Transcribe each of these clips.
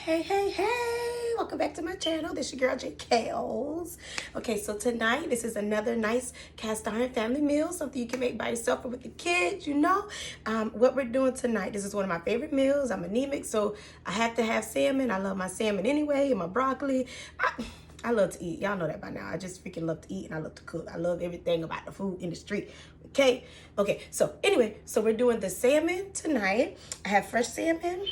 Hey, welcome back to my channel. This is your girl J Kales. Okay, so tonight this is another nice cast iron family meal, something you can make by yourself or with the kids, you know. What we're doing tonight, this is one of my favorite meals. I'm anemic, so I have to have salmon. I love my salmon anyway, and my broccoli. I love to eat. Y'all know that by now. I just freaking love to eat and I love to cook. I love everything about the food industry. Okay, so anyway, so we're doing the salmon tonight. I have fresh salmon.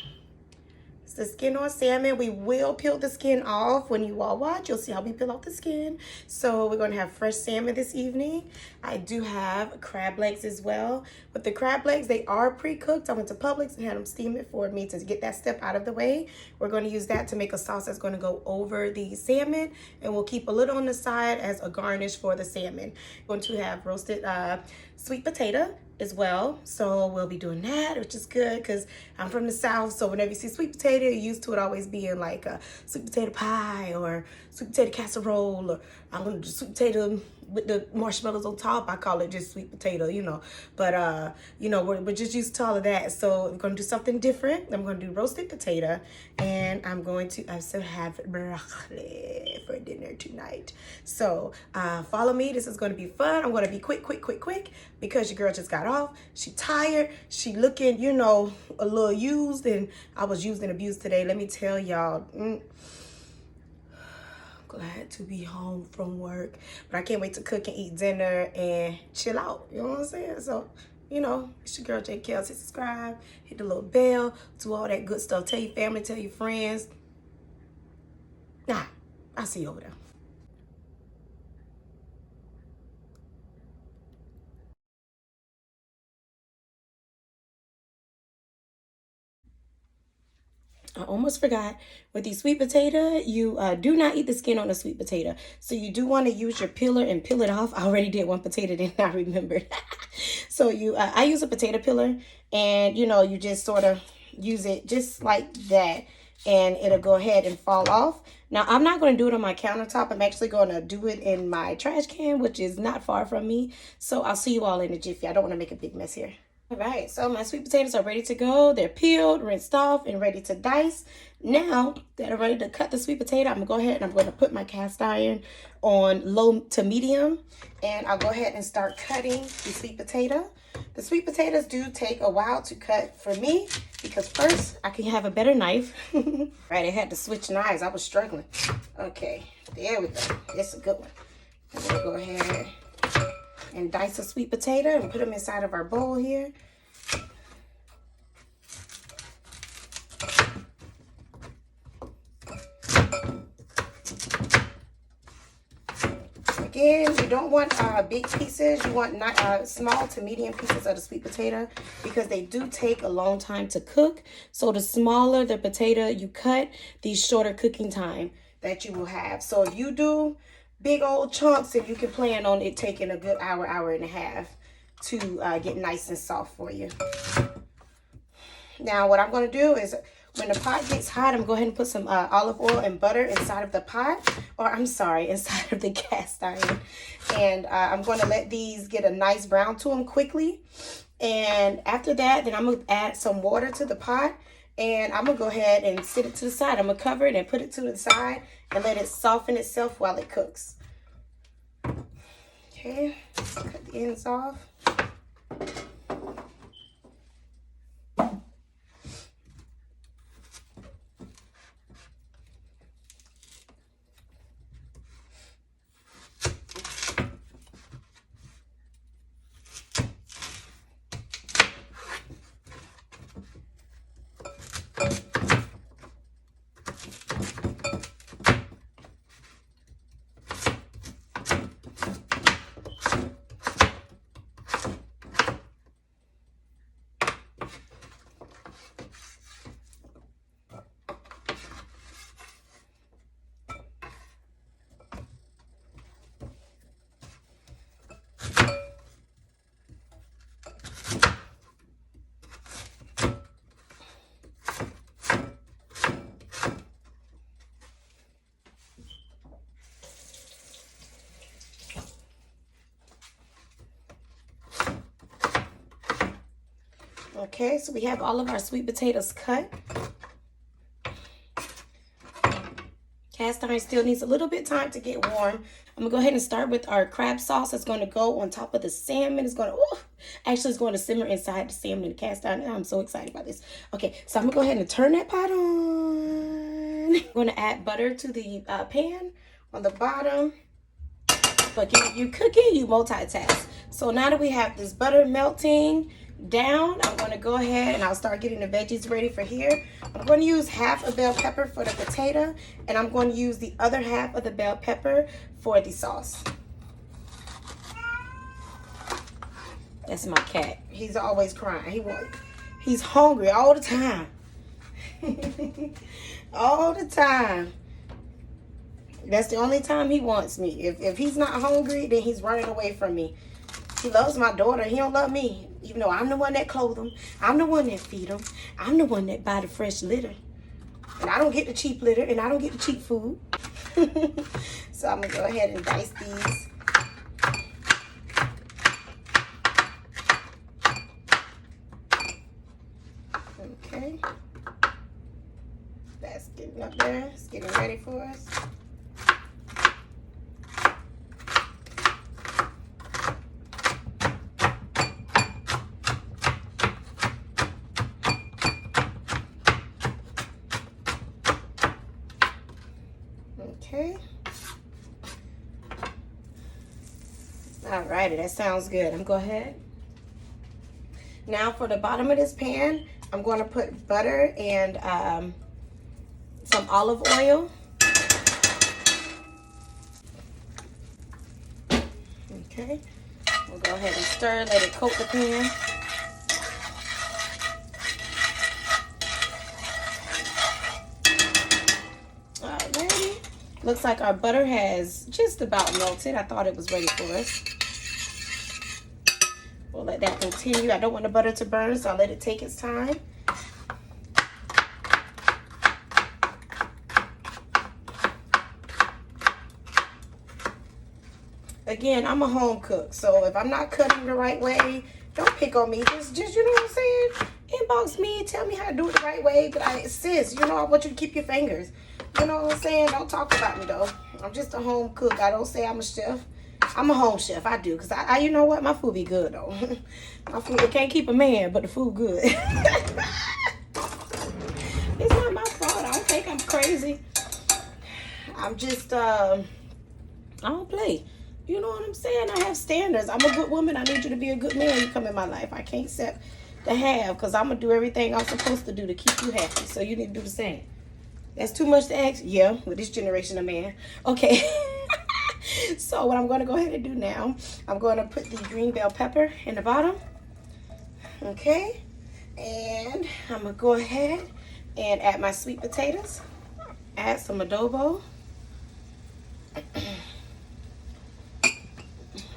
The skin on salmon. We will peel the skin off. When you all watch, you'll see how we peel off the skin. So we're going to have fresh salmon this evening. I do have crab legs as well. But the crab legs, they are pre-cooked. I went to Publix and had them steam it for me to get that step out of the way. We're going to use that to make a sauce that's going to go over the salmon, and we'll keep a little on the side as a garnish for the salmon. We're going to have roasted sweet potato as well, so we'll be doing that, which is good because I'm from the South. So whenever you see sweet potato, you're used to it always being like a sweet potato pie or sweet potato casserole, or I'm gonna do sweet potato with the marshmallows on top. I call it just sweet potato, you know. But you know, we're just used to all of that. So I'm gonna do something different. I'm gonna do roasted potato, and I'm going to also have broccoli for dinner tonight. So follow me. This is gonna be fun. I'm gonna be quick because your girl just got off. She tired. She looking, you know, a little used, and I was used and abused today. Let me tell y'all. Glad to be home from work, but I can't wait to cook and eat dinner and chill out. You know what I'm saying? So, you know, it's your girl J Kales. Hit subscribe, hit the little bell, do all that good stuff. Tell your family, tell your friends. Nah, I'll see you over there. I almost forgot. With the sweet potato, you do not eat the skin on the sweet potato. So you do want to use your peeler and peel it off. I already did one potato, then I remembered. So I use a potato peeler, and you know, you just sort of use it just like that, and it'll go ahead and fall off. Now, I'm not going to do it on my countertop. I'm actually going to do it in my trash can, which is not far from me. So I'll see you all in a jiffy. I don't want to make a big mess here. All right, so my sweet potatoes are ready to go. They're peeled, rinsed off, and ready to dice. Now that I'm ready to cut the sweet potato, I'm going to go ahead and I'm going to put my cast iron on low to medium. And I'll go ahead and start cutting the sweet potato. The sweet potatoes do take a while to cut for me because first I can have a better knife. Right, I had to switch knives. I was struggling. Okay, there we go. That's a good one. I'm going to go ahead and dice a sweet potato and put them inside of our bowl here. Again, you don't want big pieces. You want not small to medium pieces of the sweet potato because they do take a long time to cook. So the smaller the potato you cut, the shorter cooking time that you will have. So if you do big old chunks, and you can plan on it taking a good hour and a half to get nice and soft for you. Now what I'm going to do is when the pot gets hot, I'm going to go ahead and put some olive oil and butter inside of the pot, or I'm sorry, inside of the cast iron. And I'm going to let these get a nice brown to them quickly. And after that, then I'm going to add some water to the pot. And I'm going to go ahead and sit it to the side. I'm going to cover it and put it to the side and let it soften itself while it cooks. Okay, cut the ends off. Okay, so we have all of our sweet potatoes cut. Cast iron still needs a little bit of time to get warm. I'm gonna go ahead and start with our crab sauce. That's gonna go on top of the salmon. It's gonna, actually it's going to simmer inside the salmon in the cast iron. I'm so excited about this. Okay, so I'm gonna go ahead and turn that pot on. I'm gonna add butter to the pan on the bottom. But you cooking, you multitask. So now that we have this butter melting down, I'm going to go ahead and I'll start getting the veggies ready for here. I'm going to use half a bell pepper for the potato, and I'm going to use the other half of the bell pepper for the sauce. That's my cat. He's always crying. He's hungry all the time. All the time. That's the only time he wants me. If he's not hungry, then he's running away from me. He loves my daughter. He don't love me. Even though I'm the one that clothe him. I'm the one that feed him. I'm the one that buy the fresh litter. And I don't get the cheap litter. And I don't get the cheap food. So I'm going to go ahead and dice these. Okay. That's getting up there. It's getting ready for us. Okay. Alrighty, that sounds good. I'm going to go ahead. Now for the bottom of this pan, I'm going to put butter and some olive oil. Okay. We'll go ahead and stir, let it coat the pan. Alrighty. Looks like our butter has just about melted. I thought it was ready for us. We'll let that continue. I don't want the butter to burn, so I'll let it take its time. Again, I'm a home cook, so if I'm not cutting the right way, don't pick on me. Just you know what I'm saying? Inbox me, tell me how to do it the right way. But sis, you know, I want you to keep your fingers. You know what I'm saying? Don't talk about me, though. I'm just a home cook. I don't say I'm a chef. I'm a home chef. I do. Because, you know what? My food be good, though. My food, it can't keep a man, but the food good. It's not my fault. I don't think I'm crazy. I'm just, I don't play. You know what I'm saying? I have standards. I'm a good woman. I need you to be a good man. You come in my life. I can't accept the half because I'm going to do everything I'm supposed to do to keep you happy. So you need to do the same. That's too much to ask? Yeah, with this generation of man. Okay. So what I'm going to go ahead and do now, I'm going to put the green bell pepper in the bottom. Okay. And I'm going to go ahead and add my sweet potatoes. Add some adobo.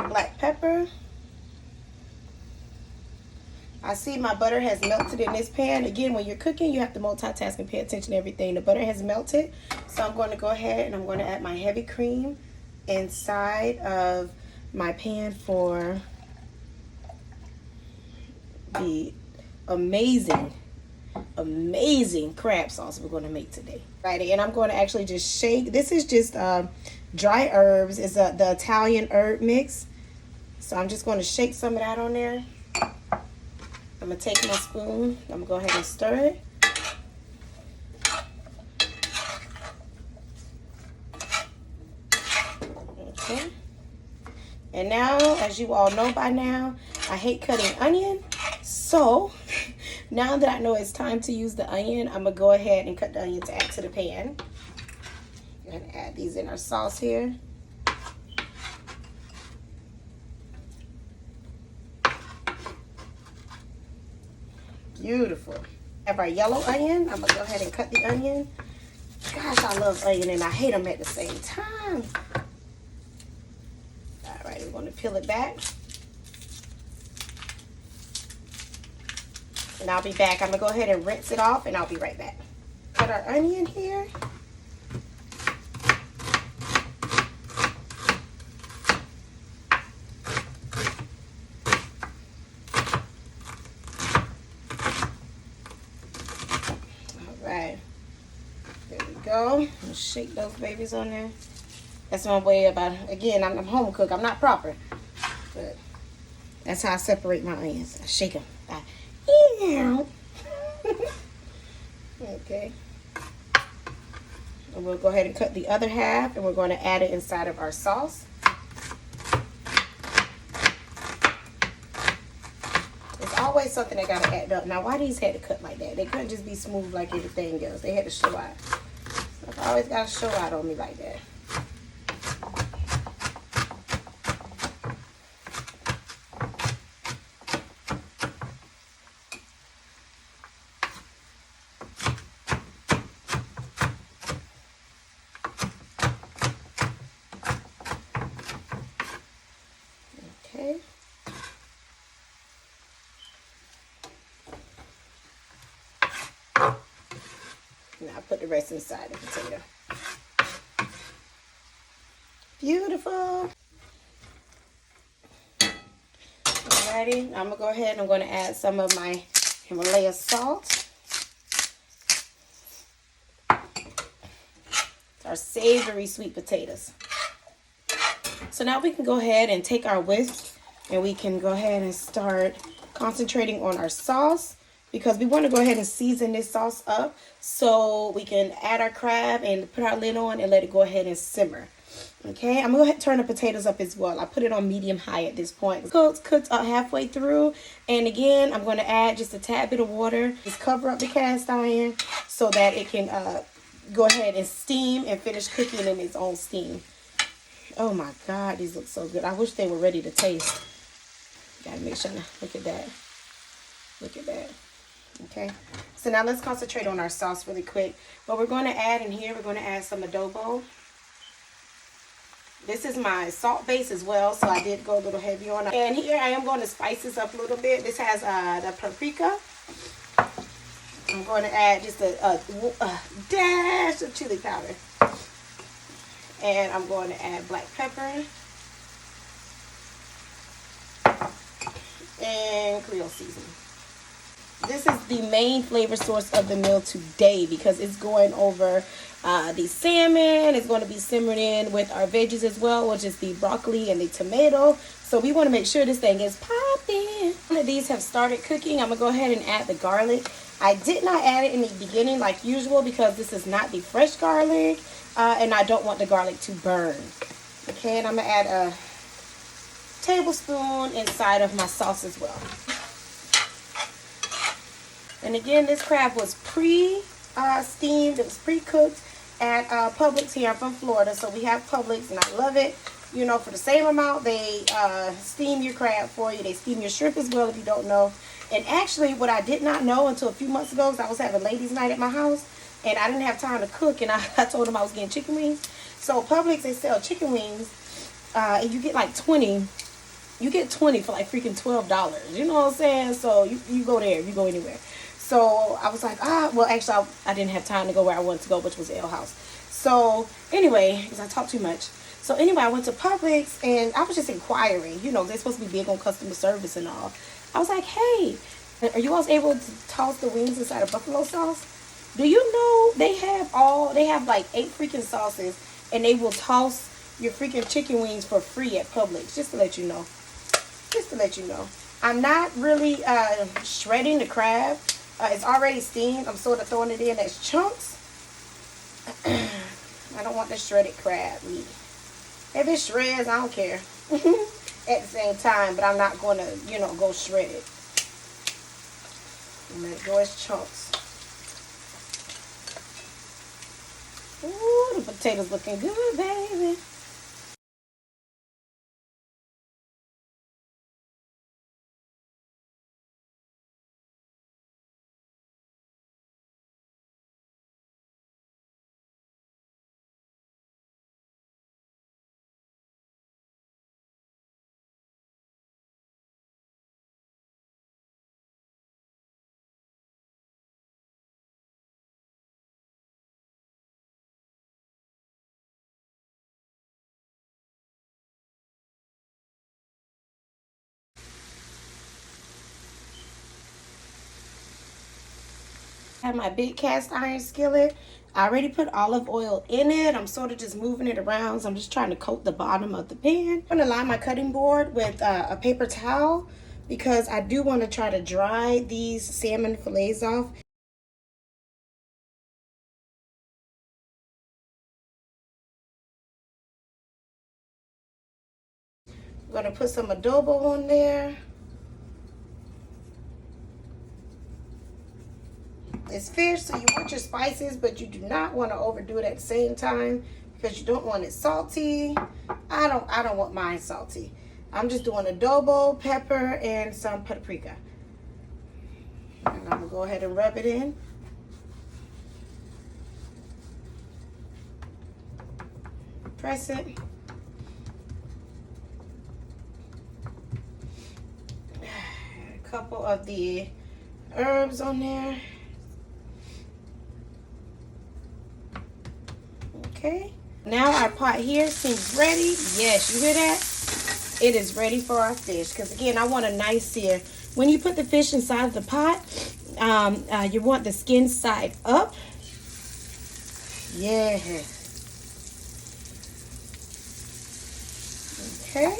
Black pepper. I see my butter has melted in this pan. Again, when you're cooking, you have to multitask and pay attention to everything. The butter has melted. So I'm going to go ahead and I'm going to add my heavy cream inside of my pan for the amazing crab sauce we're going to make today. Right, and I'm going to actually just shake. This is just dry herbs. It's the Italian herb mix. So I'm just going to shake some of that on there. I'm going to take my spoon. I'm going to go ahead and stir it. Okay. And now, as you all know by now, I hate cutting onion. So, now that I know it's time to use the onion, I'm going to go ahead and cut the onion to add to the pan. Go ahead and add these in our sauce here. Beautiful. Have our yellow onion. I'm going to go ahead and cut the onion. Gosh, I love onion and I hate them at the same time. All right, we're going to peel it back. And I'll be back. I'm going to go ahead and rinse it off and I'll be right back. Cut our onion here. go. Shake those babies on there. That's my way about it. Again, I'm home cook. I'm not proper. But that's how I separate my onions. I shake them. Okay. And we'll go ahead and cut the other half, and we're going to add it inside of our sauce. It's always something that got to add up. Now, why these had to cut like that? They couldn't just be smooth like everything else. They had to show out. I've always got to show out on me like that. Okay. Now I put the rest inside the potato. Beautiful. Alrighty, I'm gonna go ahead and I'm gonna add some of my Himalaya salt. Our savory sweet potatoes. So now we can go ahead and take our whisk and we can go ahead and start concentrating on our sauce, because we want to go ahead and season this sauce up so we can add our crab and put our lid on and let it go ahead and simmer. Okay, I'm going to turn the potatoes up as well. I put it on medium high at this point. It's cooked halfway through. And again, I'm going to add just a tad bit of water. Just cover up the cast iron so that it can go ahead and steam and finish cooking in its own steam. Oh my God, these look so good. I wish they were ready to taste. Gotta make sure. Look at that. Look at that. Okay, so now let's concentrate on our sauce really quick. What we're going to add in here, we're going to add some adobo. This is my salt base as well, so I did go a little heavy on it. And here I am going to spice this up a little bit. This has the paprika. I'm going to add just a dash of chili powder. And I'm going to add black pepper. And Creole seasoning. This is the main flavor source of the meal today because it's going over the salmon. It's going to be simmered in with our veggies as well, which is the broccoli and the tomato. So we want to make sure this thing is popping. One of these have started cooking. I'm going to go ahead and add the garlic. I did not add it in the beginning like usual because this is not the fresh garlic. And I don't want the garlic to burn. Okay, and I'm going to add a tablespoon inside of my sauce as well. And again, this crab was pre-steamed. It was pre-cooked at Publix here. I'm from Florida, so we have Publix, and I love it. You know, for the same amount, they steam your crab for you. They steam your shrimp as well, if you don't know. And actually, what I did not know until a few months ago is I was having ladies' night at my house, and I didn't have time to cook, and I told them I was getting chicken wings. So Publix, they sell chicken wings, and you get like 20. You get 20 for like freaking $12. You know what I'm saying? So you go there. You go anywhere. So I was like, well, actually, I didn't have time to go where I wanted to go, which was Ale House. So anyway, because I talk too much. So anyway, I went to Publix, and I was just inquiring. You know, they're supposed to be big on customer service and all. I was like, hey, are you guys able to toss the wings inside of buffalo sauce? Do you know they have like 8 freaking sauces, and they will toss your freaking chicken wings for free at Publix, just to let you know. Just to let you know. I'm not really shredding the crab. It's already steamed. I'm sort of throwing it in as chunks. I don't want the shredded crab meat. If it shreds, I don't care. At the same time, but I'm not going to, you know, go shredded. I'm going to go as chunks. Ooh, the potatoes looking good, baby. I have my big cast iron skillet. I already put olive oil in it. I'm sort of just moving it around. So I'm just trying to coat the bottom of the pan. I'm going to line my cutting board with a paper towel because I do want to try to dry these salmon fillets off. I'm going to put some adobo on there. It's fish, so you want your spices, but you do not want to overdo it at the same time because you don't want it salty. I don't want mine salty. I'm just doing adobo, pepper, and some paprika. And I'm gonna go ahead and rub it in. Press it. A couple of the herbs on there. Okay, now our pot here seems ready. Yes, you hear that? It is ready for our fish. Because again, I want a nice sear. When you put the fish inside of the pot, you want the skin side up. Yeah. Okay.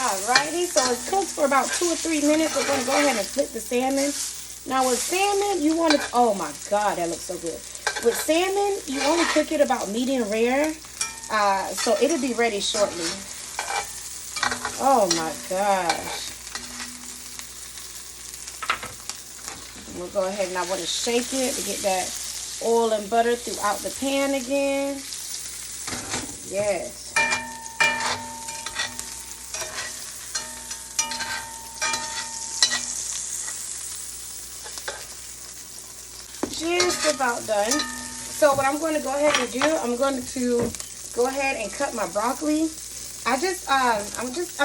Alrighty, so it cooks for about 2 or 3 minutes. We're going to go ahead and flip the salmon. Now with salmon, you want to, oh my God, that looks so good. With salmon, you only cook it about medium rare, so it'll be ready shortly. Oh my gosh. We'll go ahead and I want to shake it to get that oil and butter throughout the pan again. Yes. Just about done. So what I'm going to go ahead and do, I'm going to go ahead and cut my broccoli. I'm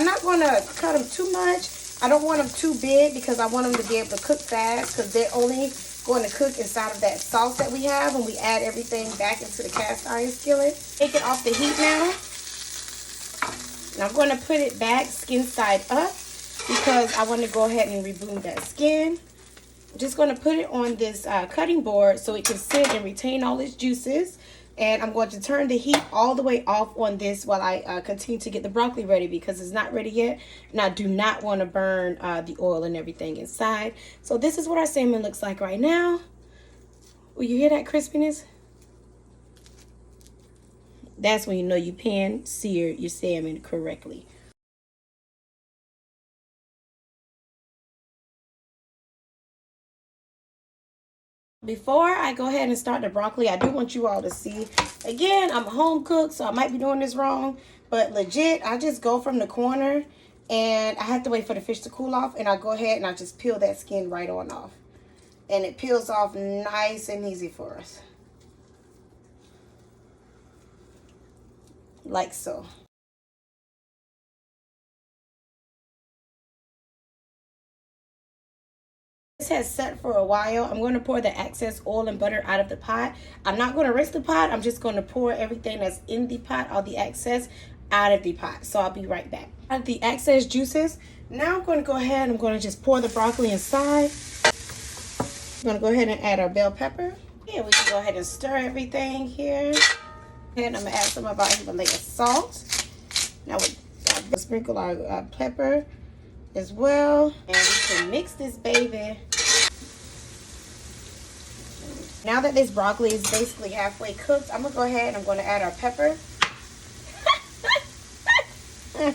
not going to cut them too much. I don't want them too big because I want them to be able to cook fast because they're only going to cook inside of that sauce that we have when we add everything back into the cast iron skillet. Take it off the heat now. And I'm going to put it back skin side up because I want to go ahead and remove that skin. I'm just going to put it on this cutting board so it can sit and retain all its juices. And I'm going to turn the heat all the way off on this while I continue to get the broccoli ready because it's not ready yet. And I do not want to burn the oil and everything inside. So this is what our salmon looks like right now. Will you hear that crispiness? That's when you know you pan-seared your salmon correctly. Before I go ahead and start the broccoli, I do want you all to see. Again, I'm a home cook, so I might be doing this wrong. But legit, I just go from the corner and I have to wait for the fish to cool off. And I go ahead and I just peel that skin right on off. And it peels off nice and easy for us. Like so. This has set for a while. I'm going to pour the excess oil and butter out of the pot. I'm not going to rinse the pot. I'm just going to pour everything that's in the pot, all the excess, out of the pot. So I'll be right back. Out of the excess juices. Now I'm going to go ahead. I'm going to just pour the broccoli inside. I'm going to go ahead and add our bell pepper. Yeah, we can go ahead and stir everything here. And I'm going to add some of our Himalayan salt. Now we'll sprinkle our pepper as well. And we can mix this baby. Now that this broccoli is basically halfway cooked, I'm going to go ahead and I'm going to add our pepper. I'm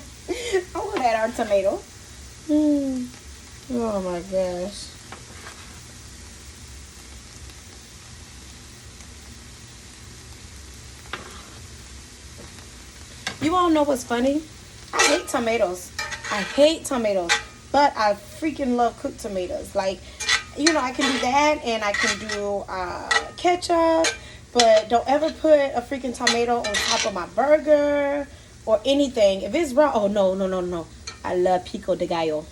going to add our tomato. Oh my gosh. You all know what's funny? I hate tomatoes. I hate tomatoes, but I freaking love cooked tomatoes. Like, you know, I can do that and I can do ketchup, but don't ever put a freaking tomato on top of my burger or anything. If it's raw, oh no, no, no, no. I love pico de gallo.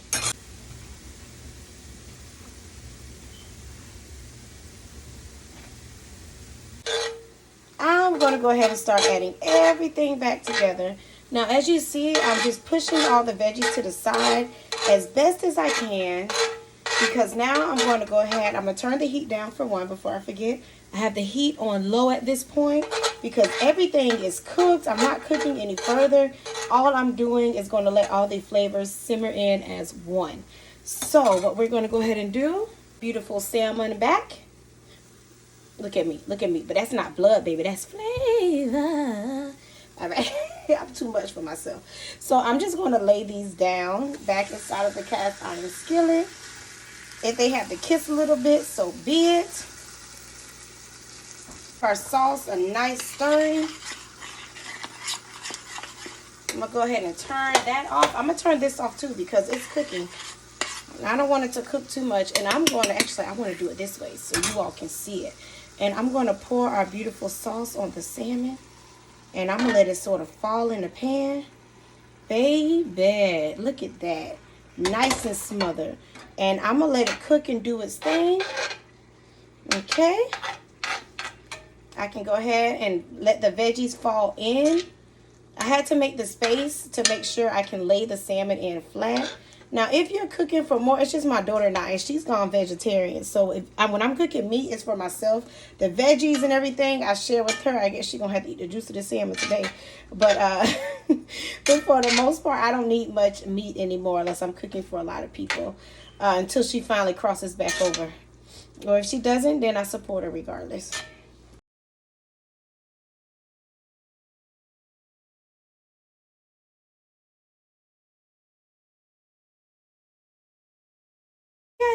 I'm going to go ahead and start adding everything back together. Now, as you see, I'm just pushing all the veggies to the side as best as I can. because now I'm going to go ahead. I'm going to turn the heat down for one before I forget. I have the heat on low at this point because everything is cooked. I'm not cooking any further. All I'm doing is going to let all the flavors simmer in as one. So what we're going to go ahead and do, beautiful salmon back. Look at me, but that's not blood, baby, that's flavor. All right. I'm too much for myself. So I'm just going to lay these down back inside of the cast iron skillet. If they have to kiss a little bit, so be it. Our sauce, a nice stirring. I'm going to go ahead and turn that off. I'm going to turn this off too because it's cooking. I don't want it to cook too much. And I'm going to, actually, I want to do it this way so you all can see it. And I'm going to pour our beautiful sauce on the salmon. And I'm going to let it sort of fall in the pan. Baby, look at that. Nice and smothered. And I'm going to let it cook and do its thing. Okay. I can go ahead and let the veggies fall in. I had to make the space to make sure I can lay the salmon in flat. Now, if you're cooking for more, it's just my daughter now, and she's gone vegetarian. So when I'm cooking meat, it's for myself. The veggies and everything I share with her. I guess she's going to have to eat the juice of the salmon today. But, but for the most part, I don't need much meat anymore unless I'm cooking for a lot of people until she finally crosses back over. Or if she doesn't, then I support her regardless.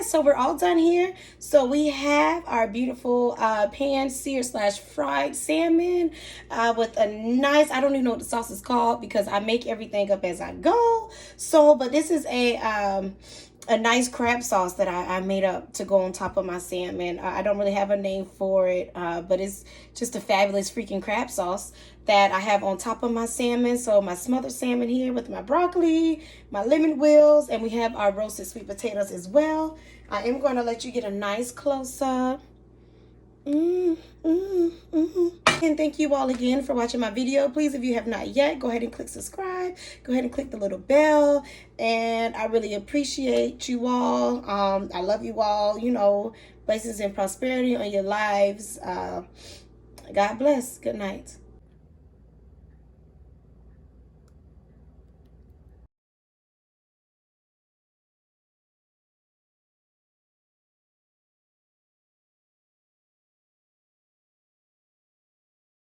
So we're all done here. So we have our beautiful pan seared / fried salmon with a nice, I don't even know what the sauce is called because I make everything up as I go. So, but this is a nice crab sauce that I made up to go on top of my salmon. I don't really have a name for it, but it's just a fabulous freaking crab sauce that I have on top of my salmon. So my smothered salmon here with my broccoli, my lemon wheels, and we have our roasted sweet potatoes as well. I am going to let you get a nice close-up. And thank you all again for watching my video. Please, if you have not yet, go ahead and click subscribe. Go ahead and click the little bell. And I really appreciate you all. I love you all. You know, blessings and prosperity on your lives. God bless. Good night.